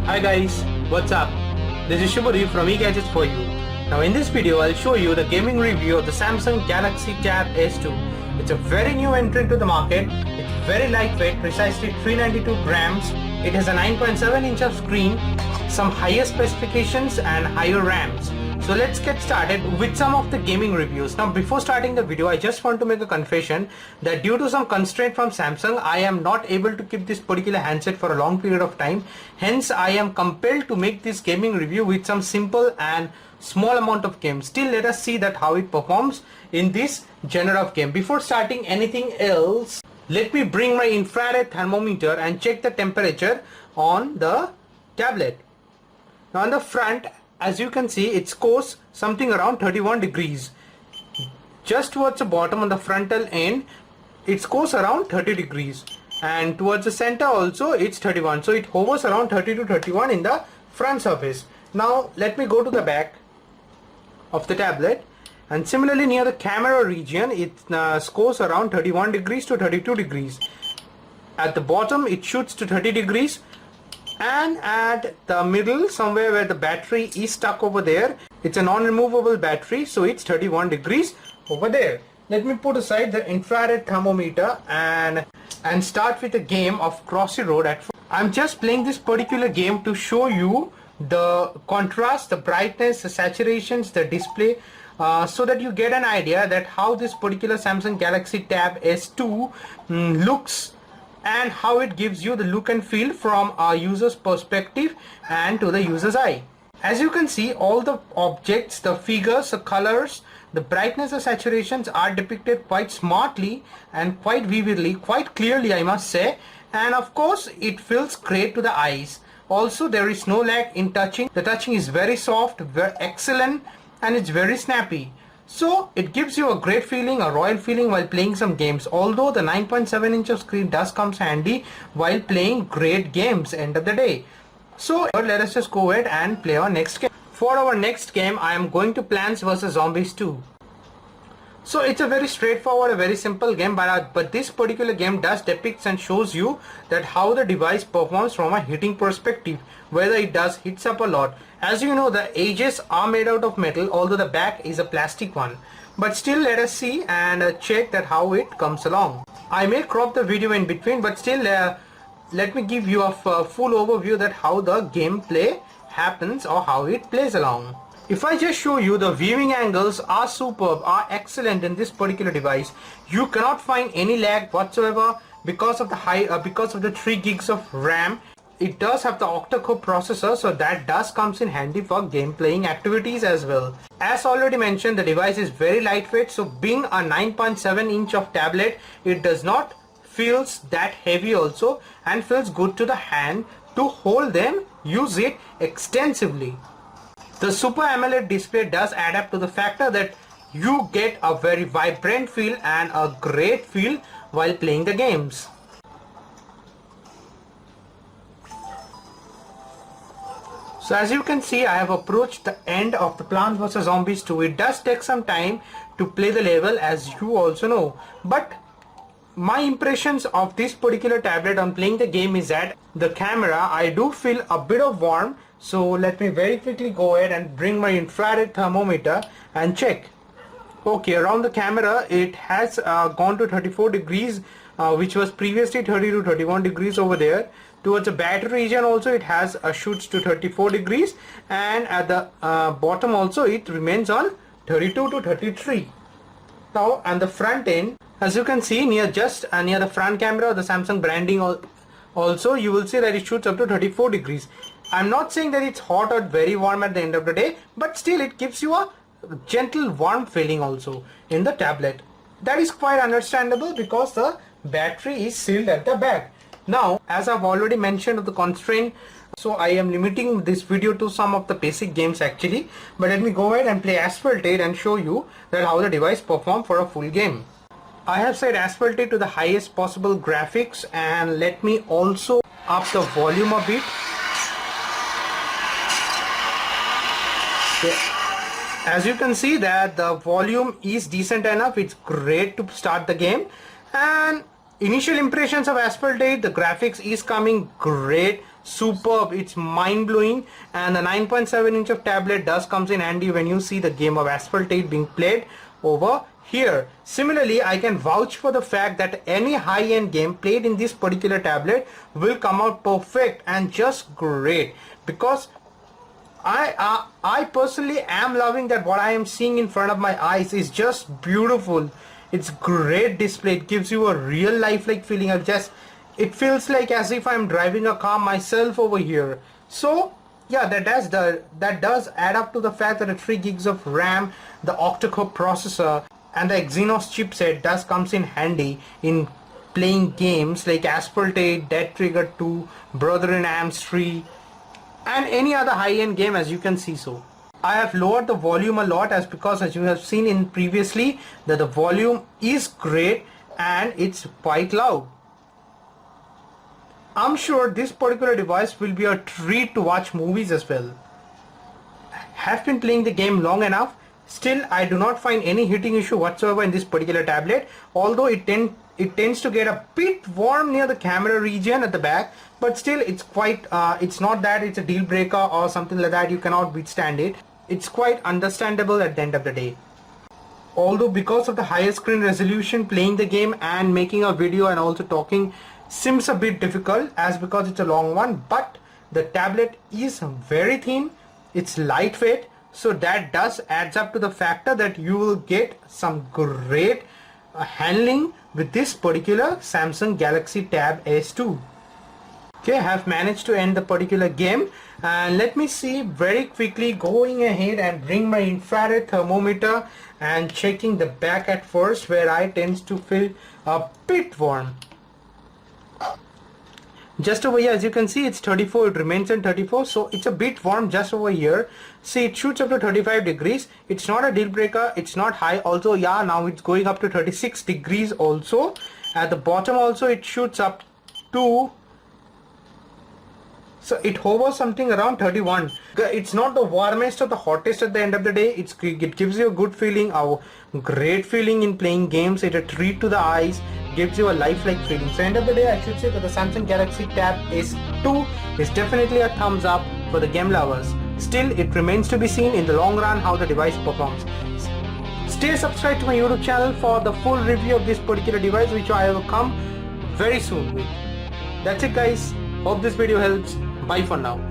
Hi guys, what's up? This is Shubhari from eGadgets for you. Now in this video I'll show you the gaming review of the Samsung Galaxy Tab S2. It's a very new entrant to the market. It's very lightweight, precisely 392 grams. It has a 9.7 inch of screen, some higher specifications and higher RAMs. So let's get started with some of the gaming reviews. Now before starting the video, I just want to make a confession that due to some constraint from Samsung, I am not able to keep this particular handset for a long period of time. Hence, I am compelled to make this gaming review with some simple and small amount of games. Still, let us see that how it performs in this genre of game. Before starting anything else, let me bring my infrared thermometer and check the temperature on the tablet. Now on the front, as you can see, it scores something around 31 degrees. Just towards the bottom on the frontal end, it scores around 30 degrees. And towards the center also, it's 31. So it hovers around 30 to 31 in the front surface. Now let me go to the back of the tablet. And similarly near the camera region, it scores around 31 degrees to 32 degrees. At the bottom, it shoots to 30 degrees. And at the middle, somewhere where the battery is stuck over there, it's a non-removable battery, so it's 31 degrees over there. Let me put aside the infrared thermometer and start with a game of Crossy Road. I'm just playing this particular game to show you the contrast, the brightness, the saturations, the display, so that you get an idea that how this particular Samsung Galaxy Tab S2 looks, and how it gives you the look and feel from a user's perspective and to the user's eye. As you can see, all the objects, the figures, the colors, the brightness, the saturations are depicted quite smartly and quite vividly, quite clearly I must say, and of course it feels great to the eyes. Also there is no lag in touching. The touching is very soft, very excellent, and it's very snappy. So it gives you a great feeling, a royal feeling while playing some games. Although the 9.7 inch of screen does comes handy while playing great games end of the day. So let us just go ahead and play our next game. For our next game, I am going to Plants vs Zombies 2. So it's a very straightforward, a very simple game, but this particular game does depicts and shows you that how the device performs from a hitting perspective, whether it does hits up a lot. As you know, the edges are made out of metal, although the back is a plastic one. But still, let us see and check that how it comes along. I may crop the video in between, but still let me give you a full overview that how the gameplay happens or how it plays along. If I just show you, the viewing angles are superb, are excellent in this particular device. You cannot find any lag whatsoever because of the 3 gigs of RAM. It does have the octa-core processor, so that does comes in handy for game playing activities as well. As already mentioned, the device is very lightweight, so being a 9.7 inch of tablet, it does not feels that heavy also, and feels good to the hand to hold them, use it extensively. The Super AMOLED display does add up to the factor that you get a very vibrant feel and a great feel while playing the games. So as you can see, I have approached the end of the Plants vs Zombies 2. It does take some time to play the level, as you also know. But my impressions of this particular tablet on playing the game is that the camera, I do feel a bit of warm. So let me very quickly go ahead and bring my infrared thermometer and check. Okay, around the camera it has gone to 34 degrees, which was previously 30 to 31 degrees over there. Towards the battery region also it has shoots to 34 degrees, and at the bottom also it remains on 32 to 33. Now on the front end, as you can see, near the front camera, the Samsung branding also, you will see that it shoots up to 34 degrees. I'm not saying that it's hot or very warm at the end of the day, but still it gives you a gentle warm feeling also in the tablet. That is quite understandable because the battery is sealed at the back. Now, as I've already mentioned of the constraint, so I am limiting this video to some of the basic games actually. But let me go ahead and play Asphaltate and show you that how the device performs for a full game. I have set Asphaltate to the highest possible graphics, and let me also up the volume a bit. As you can see that the volume is decent enough. It's great to start the game, and initial impressions of Asphaltate, the graphics is coming great, superb, it's mind-blowing, and the 9.7 inch of tablet does comes in handy when you see the game of Asphalt 8 being played over here. Similarly, I can vouch for the fact that any high-end game played in this particular tablet will come out perfect and just great, because I personally am loving that what I am seeing in front of my eyes is just beautiful. It's great display. It gives you a real lifelike feeling of just, it feels like as if I'm driving a car myself over here. So yeah, that does add up to the fact that the 3 gigs of RAM, the octa-core processor, and the Exynos chipset does comes in handy in playing games like Asphalt 8, Dead Trigger 2, Brother in Arms 3, and any other high-end game, as you can see. So I have lowered the volume a lot, because as you have seen in previously that the volume is great and it's quite loud. I'm sure this particular device will be a treat to watch movies as well. Have been playing the game long enough. Still, I do not find any heating issue whatsoever in this particular tablet, although it tends to get a bit warm near the camera region at the back, but still it's quite it's not that it's a deal breaker or something like that. You cannot withstand it. It's quite understandable at the end of the day. Although because of the higher screen resolution, playing the game and making a video and also talking seems a bit difficult, as because it's a long one, but the tablet is very thin, it's lightweight, so that does adds up to the factor that you will get some great handling with this particular Samsung Galaxy Tab S2. Okay, I have managed to end the particular game, and let me see very quickly, going ahead and bring my infrared thermometer and checking the back at first, where I tends to feel a bit warm. Just over here, as you can see, it's 34. It remains in 34, so it's a bit warm just over here. See, it shoots up to 35 degrees. It's not a deal breaker, it's not high. Also, yeah, now it's going up to 36 degrees also. At the bottom also it shoots up to, so it hovers something around 31. It's not the warmest or the hottest at the end of the day. It gives you a good feeling, a great feeling in playing games. It's a treat to the eyes, gives you a lifelike feeling. So end of the day, I should say that the Samsung Galaxy Tab S2 is definitely a thumbs up for the game lovers. Still, it remains to be seen in the long run how the device performs. Stay subscribed to my YouTube channel for the full review of this particular device, which I will come very soon with. That's it guys. Hope this video helps. Bye for now.